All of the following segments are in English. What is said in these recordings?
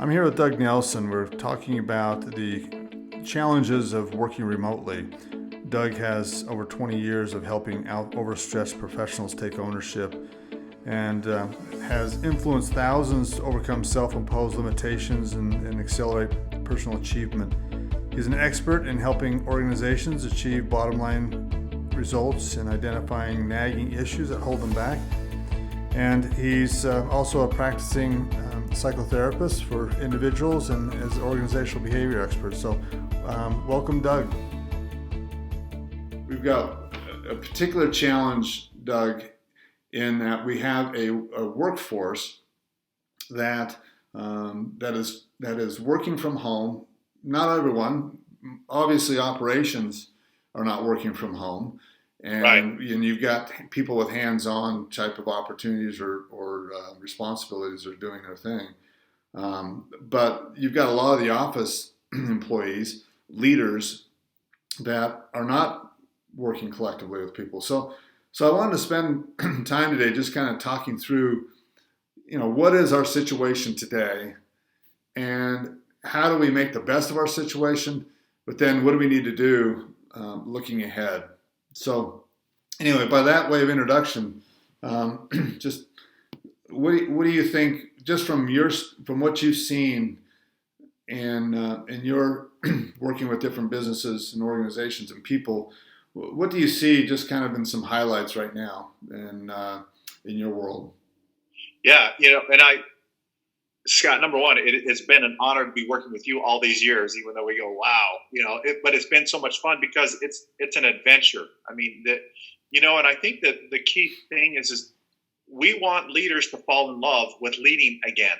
I'm here with Doug Nelson. We're talking about the challenges of working remotely. Doug has over 20 years of helping overstressed professionals take ownership and has influenced thousands to overcome self-imposed limitations and accelerate personal achievement. He's an expert in helping organizations achieve bottom line results and identifying nagging issues that hold them back. And he's also a practicing psychotherapist for individuals and as an organizational behavior expert. So welcome, Doug. We've got a particular challenge, Doug, in that we have a workforce that that is working from home. Not everyone, obviously, operations are not working from home, Right. and you've got people with hands-on type of opportunities or responsibilities are doing their thing. But you've got a lot of the office employees, leaders that are not working collectively with people. So I wanted to spend time today just kind of talking through, what is our situation today and how do we make the best of our situation, but then what do we need to do looking ahead? So anyway, by that way of introduction, just what do you think, just from what you've seen in your working with different businesses and organizations and people, what do you see just kind of in some highlights right now in your world? Yeah. Scott, number one, it's been an honor to be working with you all these years, even though we go, wow, but it's been so much fun because it's an adventure. I mean, and I think that the key thing is we want leaders to fall in love with leading again.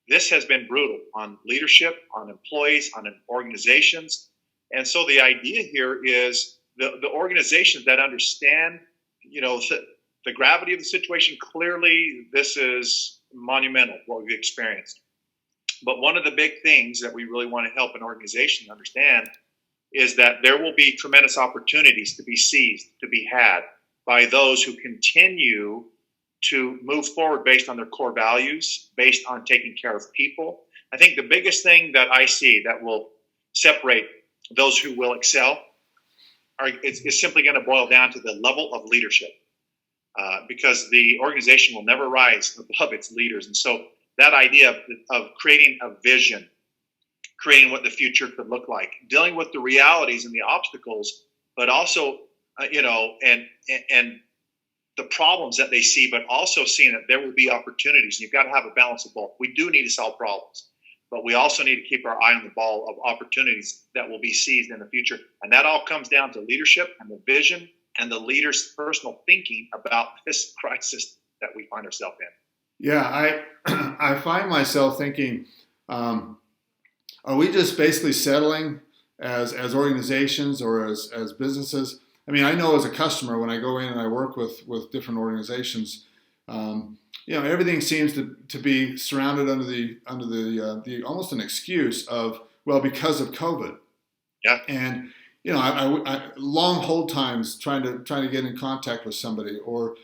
This has been brutal on leadership, on employees, on organizations. And so the idea here is the organizations that understand, the gravity of the situation. Clearly, this is monumental, what we've experienced. But one of the big things that we really want to help an organization understand is that there will be tremendous opportunities to be seized, to be had by those who continue to move forward based on their core values, based on taking care of people. I think the biggest thing that I see that will separate those who will excel is simply going to boil down to the level of leadership. Because the organization will never rise above its leaders. And so that idea of creating a vision, creating what the future could look like, dealing with the realities and the obstacles, but also, and the problems that they see, but also seeing that there will be opportunities. And you've got to have a balance of both. We do need to solve problems, but we also need to keep our eye on the ball of opportunities that will be seized in the future. And that all comes down to leadership and the vision and the leader's personal thinking about this crisis that we find ourselves in. Yeah, I find myself thinking, are we just basically settling as organizations or as businesses? I mean, I know as a customer when I go in and I work with different organizations, everything seems to be surrounded under the almost an excuse of, well, because of COVID. Yeah. And I long hold times trying to get in contact with somebody, or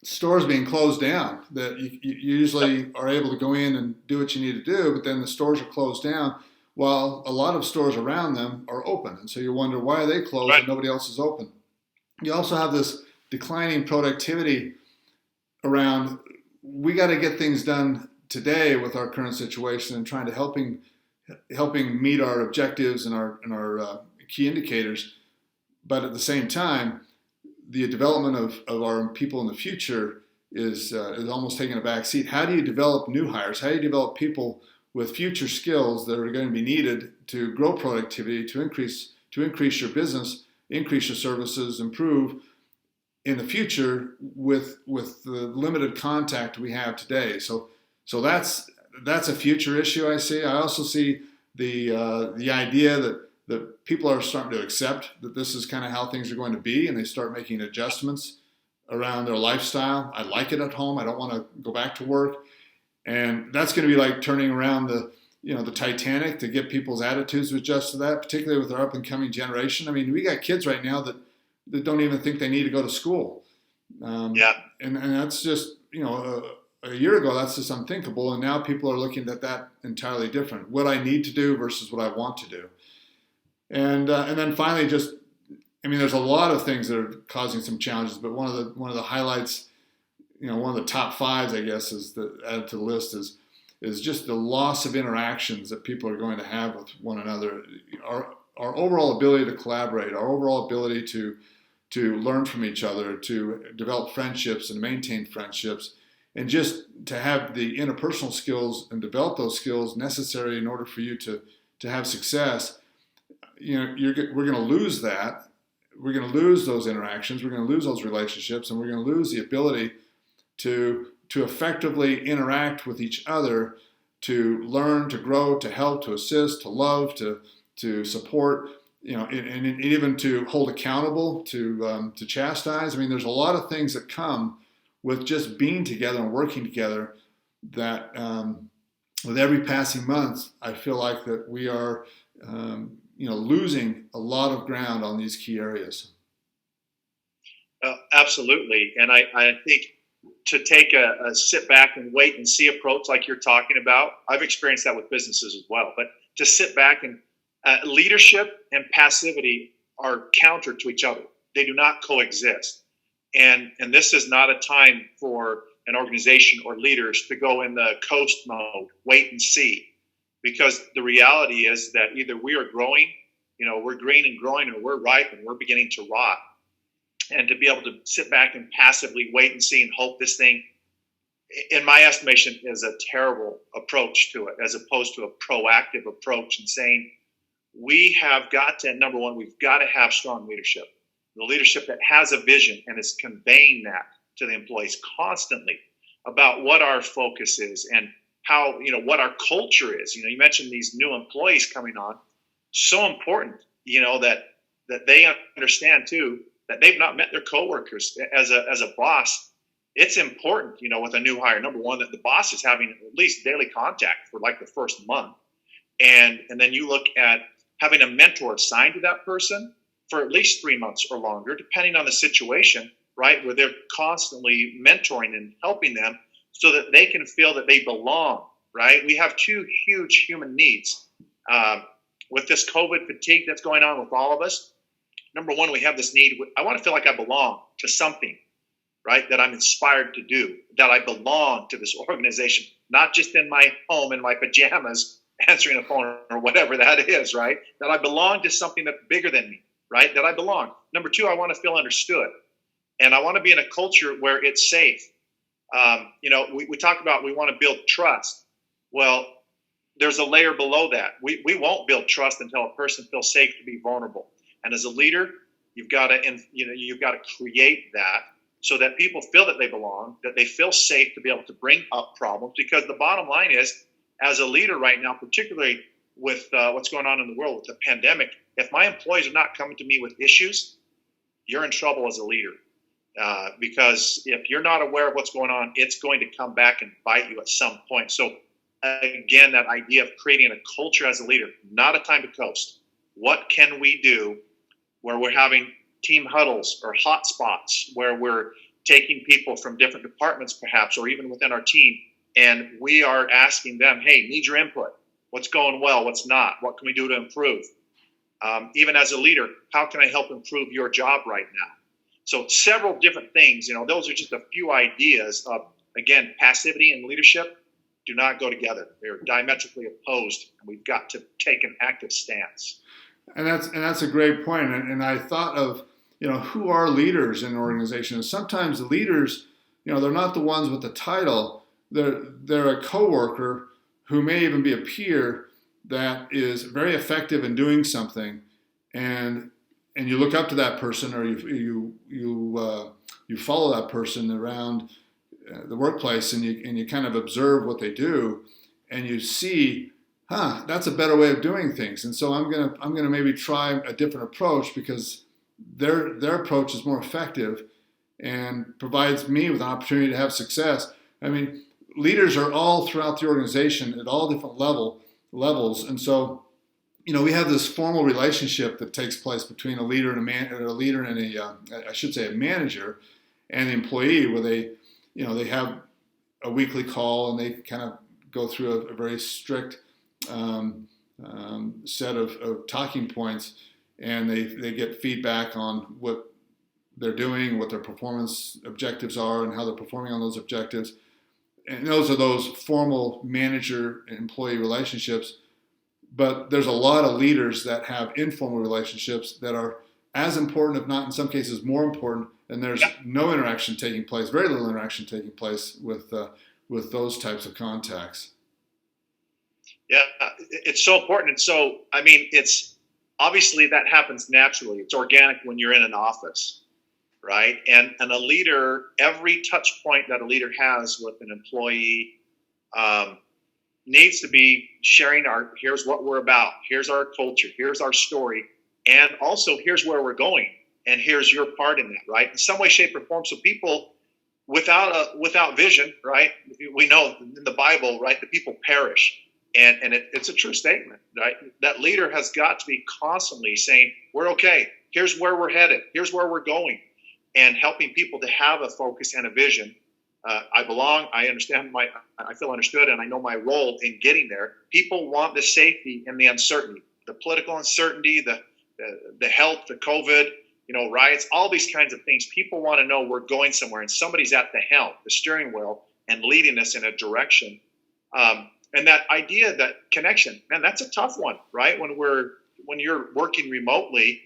stores being closed down that you usually are able to go in and do what you need to do, but then the stores are closed down while a lot of stores around them are open. And so you wonder, why are they closed and nobody else is open? You also have this declining productivity around, we got to get things done today with our current situation and trying to helping meet our objectives and our key indicators, but at the same time, the development of our people in the future is almost taking a back seat. How do you develop new hires? How do you develop people with future skills that are going to be needed to grow productivity, to increase your business, increase your services, improve in the future with the limited contact we have today? So that's a future issue I see. I also see the idea that people are starting to accept that this is kind of how things are going to be, and they start making adjustments around their lifestyle. I like it at home. I don't want to go back to work. And that's going to be like turning around the Titanic to get people's attitudes to adjust to that, particularly with our up and coming generation. I mean, we got kids right now that don't even think they need to go to school. Yeah. And that's just, a year ago, that's just unthinkable, and now people are looking at that entirely different. What I need to do versus what I want to do, and then finally, just I mean, there's a lot of things that are causing some challenges, but one of the highlights, one of the top fives, I guess, is added to the list is just the loss of interactions that people are going to have with one another. Our overall ability to collaborate, our overall ability to learn from each other, to develop friendships and maintain friendships, and just to have the interpersonal skills and develop those skills necessary in order for you to have success. We're going to lose that. We're going to lose those interactions. We're going to lose those relationships, and we're going to lose the ability to effectively interact with each other, to learn, to grow, to help, to assist, to love, to support, and even to hold accountable, to chastise. I mean, there's a lot of things that come with just being together and working together that with every passing month, I feel like that we are, losing a lot of ground on these key areas. Absolutely. And I think to take a sit back and wait and see approach like you're talking about, I've experienced that with businesses as well, but to sit back and leadership and passivity are counter to each other. They do not coexist. And this is not a time for an organization or leaders to go in the coast mode, wait and see, because the reality is that either we are growing, we're green and growing, or we're ripe and we're beginning to rot. And to be able to sit back and passively wait and see and hope this thing, in my estimation, is a terrible approach to it, as opposed to a proactive approach and saying, we have got to, number one, we've got to have strong leadership. The leadership that has a vision and is conveying that to the employees constantly about what our focus is and how, what our culture is. You mentioned these new employees coming on. So important, that they understand too, that they've not met their coworkers as a boss. It's important, with a new hire, number one, that the boss is having at least daily contact for like the first month. And then you look at having a mentor assigned to that person for at least 3 months or longer, depending on the situation, right? Where they're constantly mentoring and helping them so that they can feel that they belong, right? We have two huge human needs. With this COVID fatigue that's going on with all of us, number one, we have this need. I want to feel like I belong to something, right? That I'm inspired to do, that I belong to this organization, not just in my home in my pajamas answering a phone or whatever that is, right? That I belong to something that's bigger than me, right? That I belong. Number two, I want to feel understood. And I want to be in a culture where it's safe. We talk about we want to build trust. Well, there's a layer below that. We won't build trust until a person feels safe to be vulnerable. And as a leader, you've got to create that so that people feel that they belong, that they feel safe to be able to bring up problems. Because the bottom line is, as a leader right now, particularly with what's going on in the world with the pandemic, if my employees are not coming to me with issues, you're in trouble as a leader. Because if you're not aware of what's going on, it's going to come back and bite you at some point. So again, that idea of creating a culture as a leader, not a time to coast. What can we do where we're having team huddles or hot spots where we're taking people from different departments perhaps, or even within our team, and we are asking them, hey, need your input. What's going well? What's not? What can we do to improve? Even as a leader, how can I help improve your job right now? So several different things, those are just a few ideas of, again, passivity and leadership do not go together. They're diametrically opposed, and we've got to take an active stance. And that's a great point. And I thought of, who are leaders in an organization? And sometimes the leaders, they're not the ones with the title. They're a coworker who may even be a peer that is very effective in doing something, and you look up to that person, or you follow that person around the workplace, and you kind of observe what they do, and you see, that's a better way of doing things, and so I'm gonna maybe try a different approach because their approach is more effective and provides me with an opportunity to have success. I mean, leaders are all throughout the organization at all different levels, and so we have this formal relationship that takes place between a leader and a manager and the employee, where they have a weekly call, and they kind of go through a very strict set of talking points, and they get feedback on what they're doing, what their performance objectives are, and how they're performing on those objectives. And those are those formal manager-employee relationships. But there's a lot of leaders that have informal relationships that are as important, if not in some cases more important, and there's no interaction taking place, very little interaction taking place with those types of contacts. Yeah, it's so important. And so, I mean, it's obviously that happens naturally. It's organic when you're in an office, right? And a leader, every touch point that a leader has with an employee needs to be sharing here's what we're about, here's our culture, here's our story, and also here's where we're going, and here's your part in that, right? In some way, shape, or form. So people without vision, right? We know in the Bible, right, the people perish. And it's a true statement, right? That leader has got to be constantly saying, we're okay. Here's where we're headed. Here's where we're going. And helping people to have a focus and a vision. I belong. I understand I feel understood, and I know my role in getting there. People want the safety and the uncertainty, the political uncertainty, the health, the COVID, riots, all these kinds of things. People want to know we're going somewhere, and somebody's at the helm, the steering wheel, and leading us in a direction. And that idea, that connection, man, that's a tough one, right? When you're working remotely.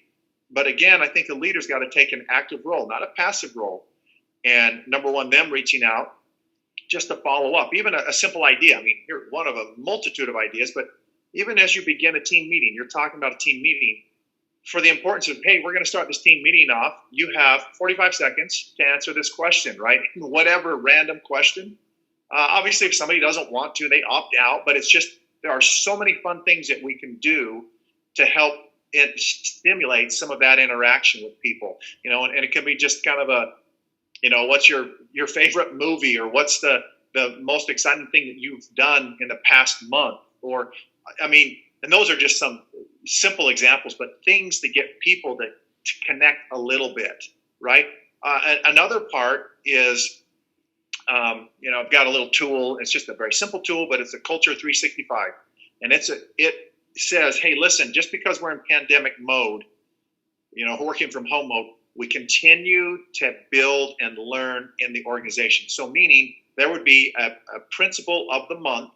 But again, I think the leader's got to take an active role, not a passive role. And number one, them reaching out just to follow up, even a simple idea. I mean, you're one of a multitude of ideas, but even as you begin a team meeting, you're talking about a team meeting, for the importance of, hey, we're going to start this team meeting off. You have 45 seconds to answer this question, right? Whatever random question. Obviously, if somebody doesn't want to, they opt out. But it's just, there are so many fun things that we can do to help it stimulate some of that interaction with people. And it can be just kind of a, what's your favorite movie, or what's the most exciting thing that you've done in the past month? Or, I mean, and those are just some simple examples, but things to get people to connect a little bit, right? Another part is, I've got a little tool. It's just a very simple tool, but it's a Culture 365. And it says, hey, listen, just because we're in pandemic mode, working from home mode, we continue to build and learn in the organization. So meaning there would be a principle of the month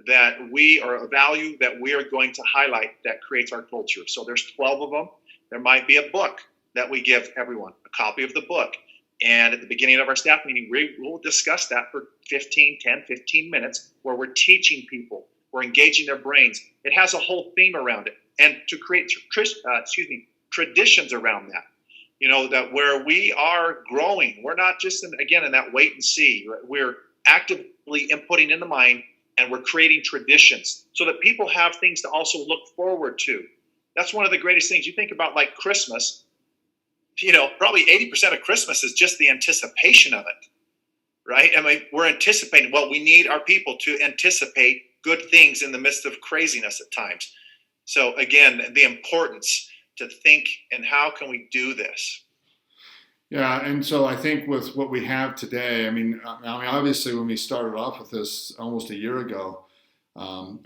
that or a value that we are going to highlight that creates our culture. So there's 12 of them. There might be a book that we give everyone, a copy of the book. And at the beginning of our staff meeting, we will discuss that for 15 minutes, where we're teaching people, we're engaging their brains. It has a whole theme around it. And to create traditions around that, that where we are growing, we're not just in that wait and see. We're actively inputting in the mind, and we're creating traditions so that people have things to also look forward to. That's one of the greatest things. You think about like Christmas, probably 80% of Christmas is just the anticipation of it, right? I mean, we're anticipating. Well, we need our people to anticipate good things in the midst of craziness at times. So again, the importance to think, and how can we do this? Yeah, and so I think with what we have today, I mean, obviously when we started off with this almost a year ago,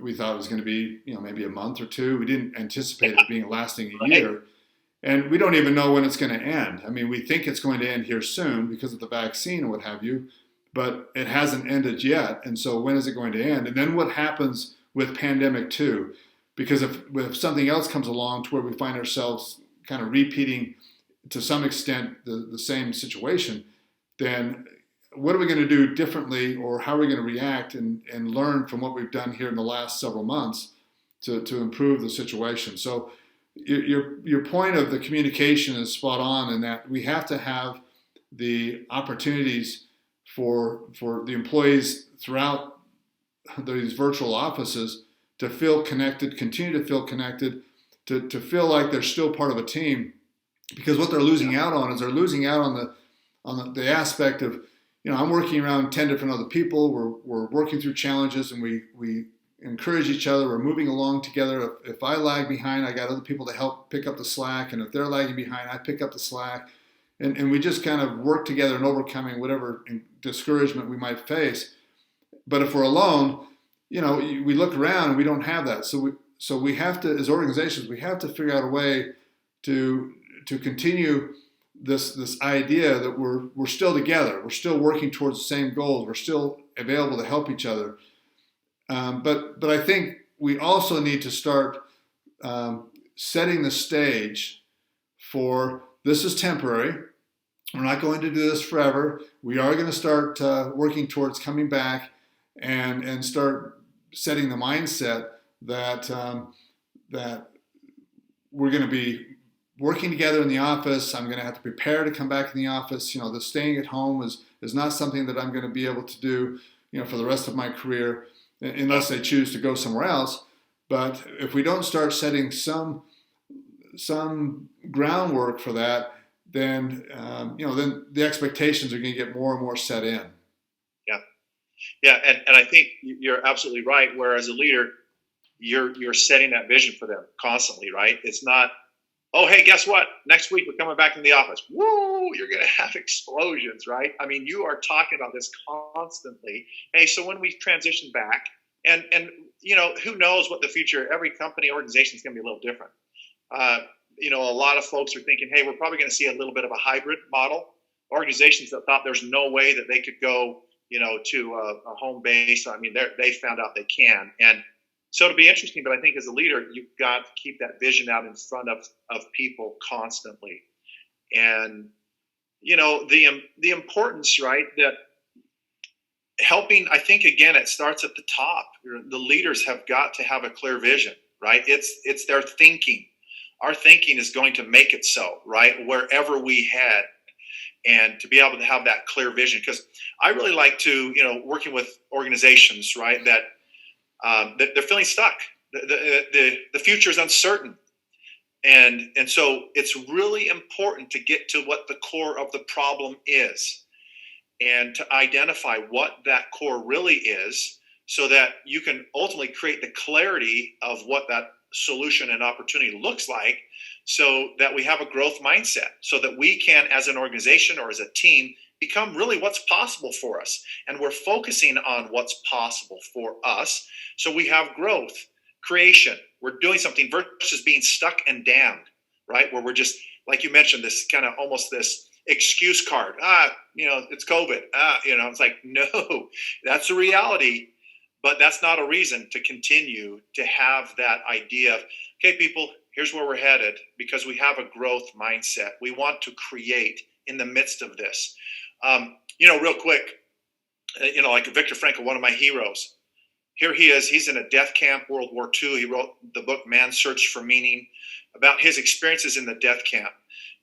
we thought it was going to be, maybe a month or two. We didn't anticipate it being lasting a year. And we don't even know when it's going to end. I mean, we think it's going to end here soon because of the vaccine and what have you, but it hasn't ended yet. And so when is it going to end? And then what happens with pandemic 2? Because if something else comes along to where we find ourselves kind of repeating to some extent the same situation, then what are we going to do differently, or how are we going to react and learn from what we've done here in the last several months to improve the situation? So your point of the communication is spot on, in that we have to have the opportunities for the employees throughout these virtual offices to feel connected, continue to feel connected, to feel like they're still part of a team. Because what they're losing out on is they're losing out on the aspect of, I'm working around 10 different other people. We're working through challenges, and we encourage each other. We're moving along together. If I lag behind, I got other people to help pick up the slack. And if they're lagging behind, I pick up the slack. And we just kind of work together and overcoming whatever discouragement we might face. But if we're alone, we look around and we don't have that. So we have to, as organizations, we have to figure out a way to continue this idea that we're still together, we're still working towards the same goals, we're still available to help each other. But I think we also need to start setting the stage for this is temporary. We're not going to do this forever. We are going to start working towards coming back and start setting the mindset that that we're going to be working together in the office. I'm going to have to prepare to come back in the office. The staying at home is not something that I'm going to be able to do, for the rest of my career, unless I choose to go somewhere else. But if we don't start setting some groundwork for that, then then the expectations are going to get more and more set in. Yeah, and I think you're absolutely right. Where as a leader, you're setting that vision for them constantly, right? It's not, oh, hey, guess what? Next week we're coming back in the office. Woo! You're going to have explosions, right? I mean, you are talking about this constantly. Hey, so when we transition back, and who knows what the future? Every company, organization is going to be a little different. A lot of folks are thinking, hey, we're probably going to see a little bit of a hybrid model. Organizations that thought there's no way that they could go, to a home base. I mean, they found out they can. And so it'll be interesting, but I think as a leader, you've got to keep that vision out in front of people constantly. And, the importance, right, that helping, I think, again, it starts at the top. The leaders have got to have a clear vision, right? It's their thinking. Our thinking is going to make it so, right? Wherever we head, and to be able to have that clear vision. Because I really like to, working with organizations, right, that they're feeling stuck. The future is uncertain. And so it's really important to get to what the core of the problem is and to identify what that core really is so that you can ultimately create the clarity of what that solution and opportunity looks like so that we have a growth mindset so that we can, as an organization or as a team, become really what's possible for us. And we're focusing on what's possible for us. So we have growth, creation. We're doing something versus being stuck and damned, right? Where we're just, like you mentioned, this kind of almost this excuse card. It's COVID. It's like, no, that's a reality. But that's not a reason to continue to have that idea of, okay, people, here's where we're headed, because we have a growth mindset. We want to create in the midst of this. Real quick, like Viktor Frankl, one of my heroes. Here he is. He's in a death camp, World War II. He wrote the book Man's Search for Meaning about his experiences in the death camp.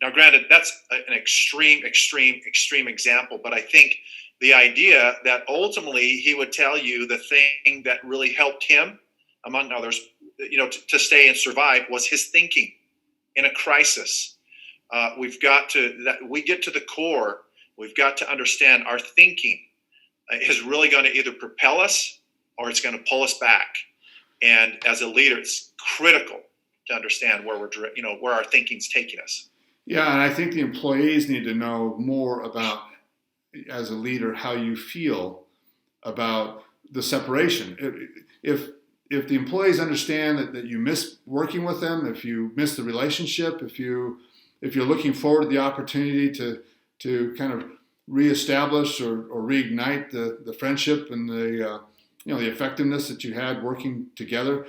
Now, granted, that's an extreme example, but I think the idea that ultimately he would tell you the thing that really helped him, among others, to stay and survive was his thinking in a crisis. We get to the core. We've got to understand our thinking is really going to either propel us or it's going to pull us back. And as a leader, it's critical to understand where where our thinking's taking us. Yeah, and I think the employees need to know more about, as a leader, how you feel about the separation. If the employees understand that you miss working with them, if you miss the relationship, if you're looking forward to the opportunity to kind of reestablish or reignite the friendship and the effectiveness that you had working together,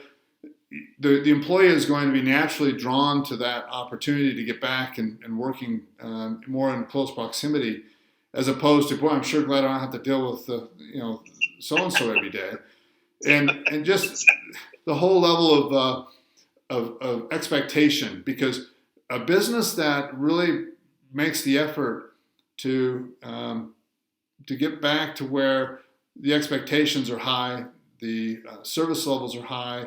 the employee is going to be naturally drawn to that opportunity to get back and working more in close proximity, as opposed to, boy, I'm sure glad I don't have to deal with so-and-so every day. And just the whole level of expectation, because a business that really makes the effort to get back to where the expectations are high, the service levels are high,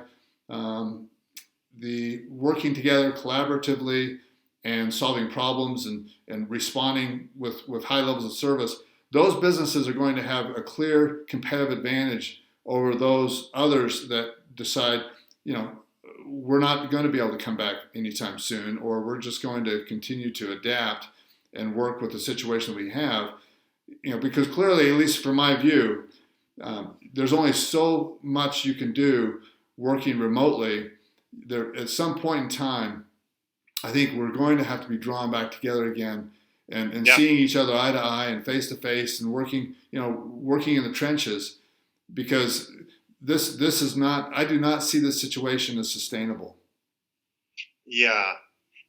the working together collaboratively and solving problems and responding with high levels of service, those businesses are going to have a clear competitive advantage over those others that decide, we're not going to be able to come back anytime soon, or we're just going to continue to adapt and work with the situation we have. because clearly, at least from my view, there's only so much you can do working remotely. There, at some point in time, I think we're going to have to be drawn back together again, and Yeah. seeing each other eye to eye and face to face and working in the trenches, because this is not. I do not see this situation as sustainable. Yeah.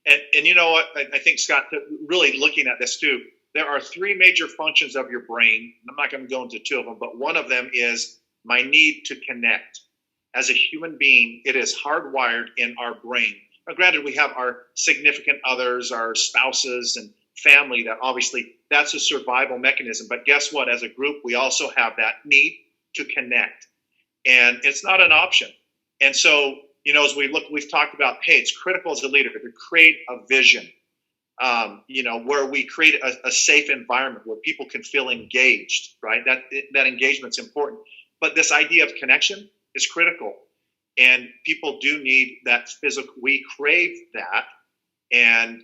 And you know what? I think, Scott, really looking at this too, there are three major functions of your brain. I'm not going to go into two of them, but one of them is my need to connect. As a human being, it is hardwired in our brain. Now, granted, we have our significant others, our spouses, and family that obviously that's a survival mechanism. But guess what? As a group, we also have that need to connect. And it's not an option. And so, as we've talked about, hey, it's critical as a leader to create a vision, where we create a safe environment where people can feel engaged, right? That engagement's important. But this idea of connection is critical. And people do need that physical. We crave that. And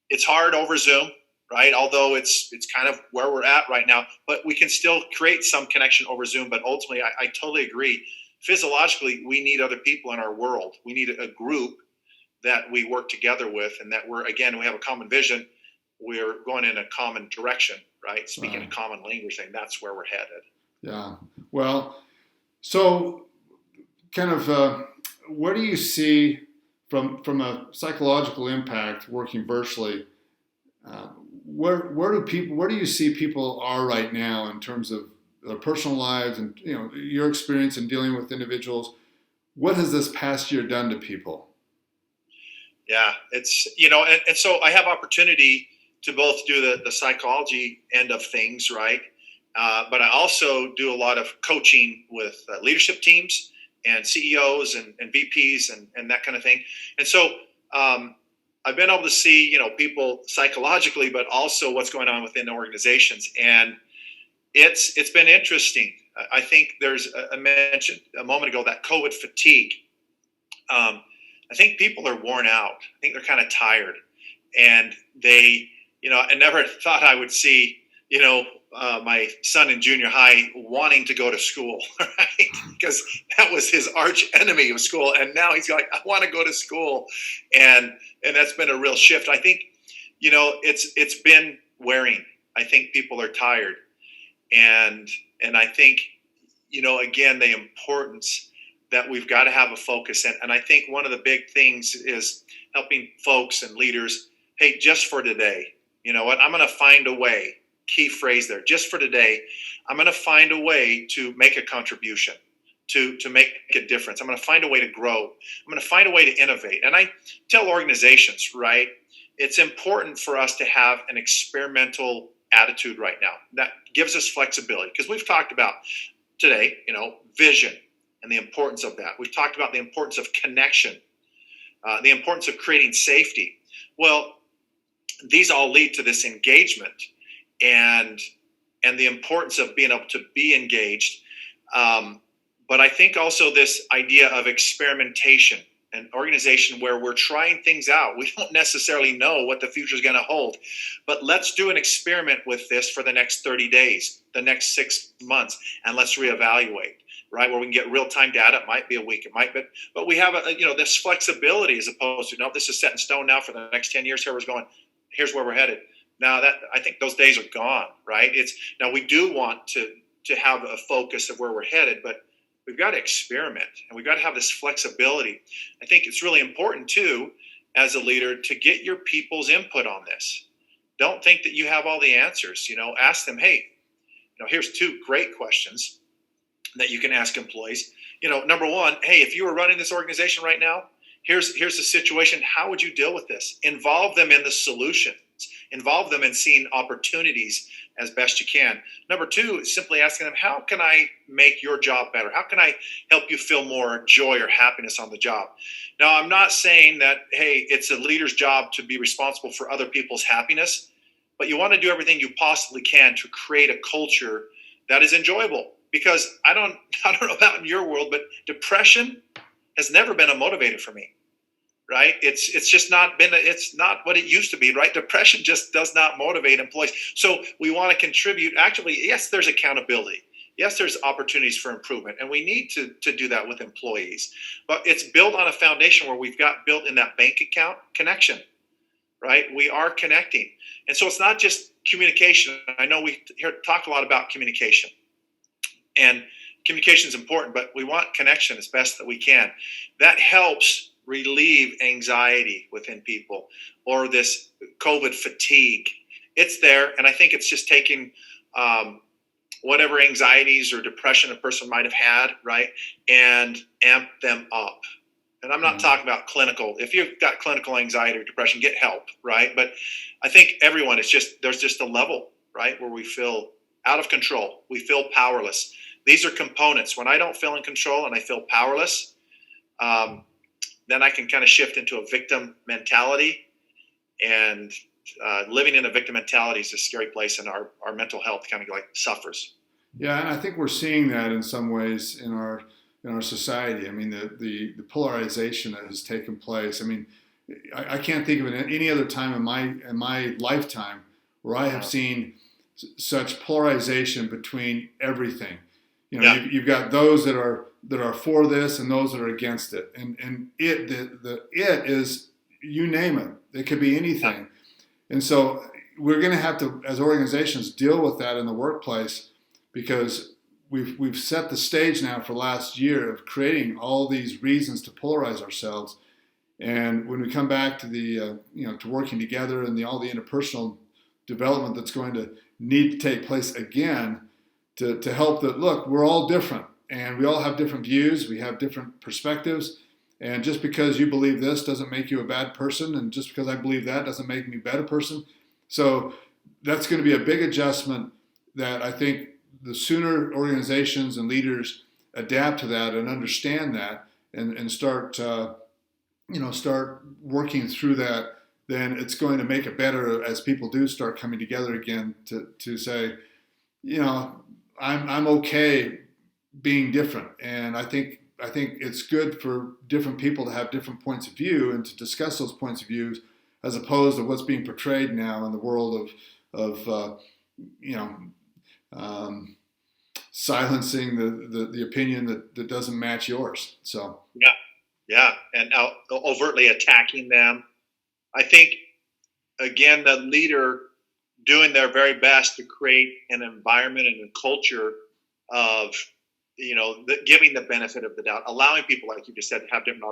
it's hard over Zoom, right? Although it's kind of where we're at right now, but we can still create some connection over Zoom. But ultimately, I totally agree. Physiologically, we need other people in our world. We need a group that we work together with, and that we have a common vision. We're going in a common direction, right? Speaking a common language, saying that's where we're headed. Yeah. Well, so kind of what do you see from a psychological impact working virtually? Where do you see people are right now in terms of their personal lives and your experience in dealing with individuals? What has this past year done to people? Yeah, it's and so I have opportunity to both do the psychology end of things, right? But I also do a lot of coaching with leadership teams and CEOs and VPs and that kind of thing. And so I've been able to see people psychologically, but also what's going on within the organizations, and it's been interesting. I think I mentioned a moment ago that COVID fatigue. I think people are worn out. I think they're kind of tired, and they, I never thought I would see, my son in junior high wanting to go to school, right? Because that was his arch enemy of school, and now he's like, I want to go to school, and that's been a real shift. I think, it's been wearing. I think people are tired, and I think, again, the importance that we've got to have a focus. And I think one of the big things is helping folks and leaders, hey, just for today, you know what, I'm going to find a way, key phrase there, just for today, I'm going to find a way to make a contribution, to make a difference. I'm going to find a way to grow. I'm going to find a way to innovate. And I tell organizations, right, it's important for us to have an experimental attitude right now. That gives us flexibility, because we've talked about today, vision and the importance of that. We've talked about the importance of connection, the importance of creating safety. Well, these all lead to this engagement and the importance of being able to be engaged. But I think also this idea of experimentation, an organization where we're trying things out. We don't necessarily know what the future is going to hold, but let's do an experiment with this for the next 30 days, the next 6 months, and let's reevaluate, right? Where we can get real-time data. It might be a week, it might be, but we have this flexibility as opposed to, no, this is set in stone now for the next 10 years. Here's where we're headed. Now that I think those days are gone, right? Now we do want to have a focus of where we're headed, but we've got to experiment and we've got to have this flexibility. I think it's really important too, as a leader, to get your people's input on this. Don't think that you have all the answers. Ask them, hey, here's 2 great questions that you can ask employees. Number one, hey, if you were running this organization right now, here's the situation. How would you deal with this? Involve them in the solutions. Involve them in seeing opportunities as best you can. Number 2 is simply asking them, how can I make your job better? How can I help you feel more joy or happiness on the job? Now, I'm not saying that, hey, it's a leader's job to be responsible for other people's happiness, but you want to do everything you possibly can to create a culture that is enjoyable. Because I don't know about in your world, but depression has never been a motivator for me. right? It's just not been, it's not what it used to be, right? Depression just does not motivate employees. So we want to contribute. Actually, yes, there's accountability. Yes, there's opportunities for improvement, and we need to do that with employees. But it's built on a foundation where we've got built in that bank account connection, right? We are connecting. And so it's not just communication. I know we talk a lot about communication, and communication is important, but we want connection as best that we can. That helps relieve anxiety within people, or this COVID fatigue. It's there, and I think it's just taking whatever anxieties or depression a person might have had, right, and amp them up. And I'm not talking about clinical. If you've got clinical anxiety or depression, get help, right? But I think everyone is just, there's just a level, right, where we feel out of control. We feel powerless. These are components. When I don't feel in control and I feel powerless, then I can kind of shift into a victim mentality. And living in a victim mentality is a scary place, and our mental health kind of like suffers. Yeah, and I think we're seeing that in some ways in our society. I mean, the polarization that has taken place. I mean, I can't think of any other time in my lifetime where I have seen such polarization between everything. You know, you've got those that are for this and those that are against it, and it is, you name it. It could be anything, and so we're going to have to, as organizations, deal with that in the workplace, because we've set the stage now for last year of creating all these reasons to polarize ourselves. And when we come back to the to working together and all the interpersonal development that's going to need to take place again, to help that, look, we're all different and we all have different views, we have different perspectives, and just because you believe this doesn't make you a bad person, and just because I believe that doesn't make me a better person. So that's going to be a big adjustment that I think the sooner organizations and leaders adapt to that and understand that, and start start working through that, then it's going to make it better as people do start coming together again to say, I'm okay being different. And I think it's good for different people to have different points of view and to discuss those points of views, as opposed to what's being portrayed now in the world of silencing the opinion that doesn't match yours. So yeah, and overtly attacking them. I think, again, the leader doing their very best to create an environment and a culture of, giving the benefit of the doubt, allowing people, like you just said, to have different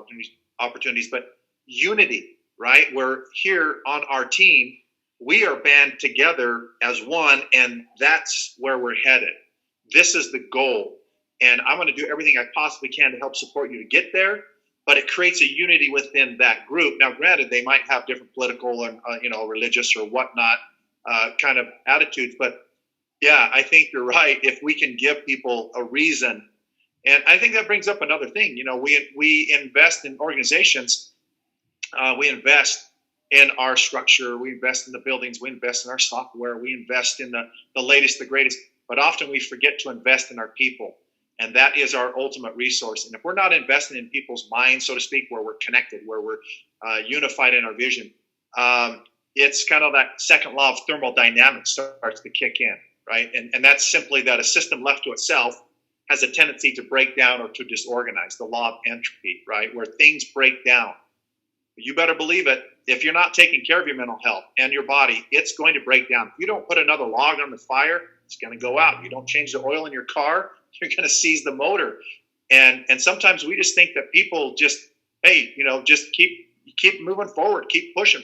opportunities, but unity, right? We're here on our team. We are band together as one, and that's where we're headed. This is the goal, and I'm going to do everything I possibly can to help support you to get there. But it creates a unity within that group. Now, granted, they might have different political and religious or whatnot kind of attitudes, but yeah, I think you're right. If we can give people a reason, and I think that brings up another thing. We invest in organizations, we invest in our structure, we invest in the buildings, we invest in our software, we invest in the latest, the greatest. But often we forget to invest in our people. And that is our ultimate resource. And if we're not investing in people's minds, so to speak, where we're connected, where we're unified in our vision, it's kind of that second law of thermodynamics starts to kick in, right? And that's simply that a system left to itself has a tendency to break down or to disorganize, the law of entropy, right? Where things break down. You better believe it. If you're not taking care of your mental health and your body, it's going to break down. If you don't put another log on the fire, it's going to go out. You don't change the oil in your car, you're going to seize the motor. And sometimes we just think that people just, hey, just keep moving forward, keep pushing.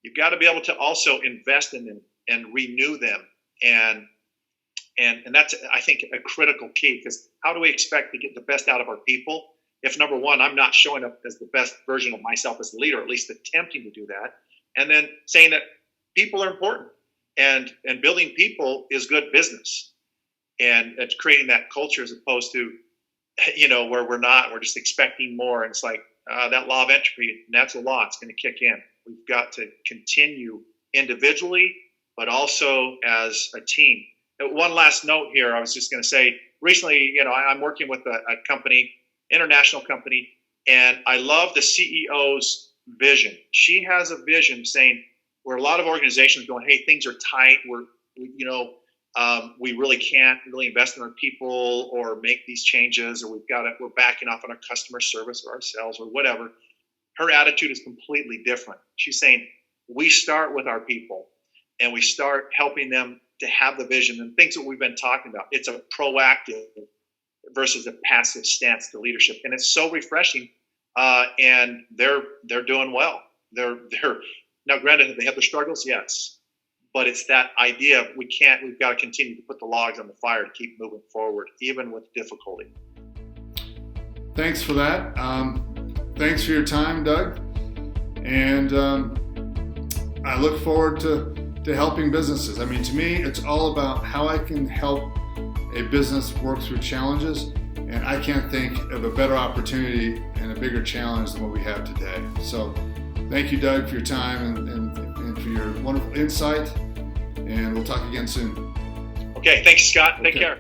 You've got to be able to also invest in them and renew them. And that's, I think, a critical key, because how do we expect to get the best out of our people if, number one, I'm not showing up as the best version of myself as a leader, at least attempting to do that, and then saying that people are important, and building people is good business. And it's creating that culture, as opposed to, where we're just expecting more. And it's like that law of entropy, natural law, it's going to kick in. We've got to continue individually, but also as a team. One last note here. I was just going to say, recently, I'm working with a company, international company, And I love the CEO's vision. She has a vision saying where a lot of organizations going, hey, things are tight. We really can't really invest in our people or make these changes, or we're backing off on our customer service or our sales or whatever. Her attitude is completely different. She's saying we start with our people and we start helping them to have the vision and things that we've been talking about. It's a proactive versus a passive stance to leadership, and it's so refreshing. And they're doing well. They're now, granted, they have their struggles, yes, but it's that idea of we've got to continue to put the logs on the fire to keep moving forward, even with difficulty. Thanks for that. Thanks for your time, Doug. And I look forward to helping businesses. I mean, to me, it's all about how I can help a business work through challenges. And I can't think of a better opportunity and a bigger challenge than what we have today. So thank you, Doug, for your time and for your wonderful insight. And we'll talk again soon. Okay. Thanks, Scott. Take care.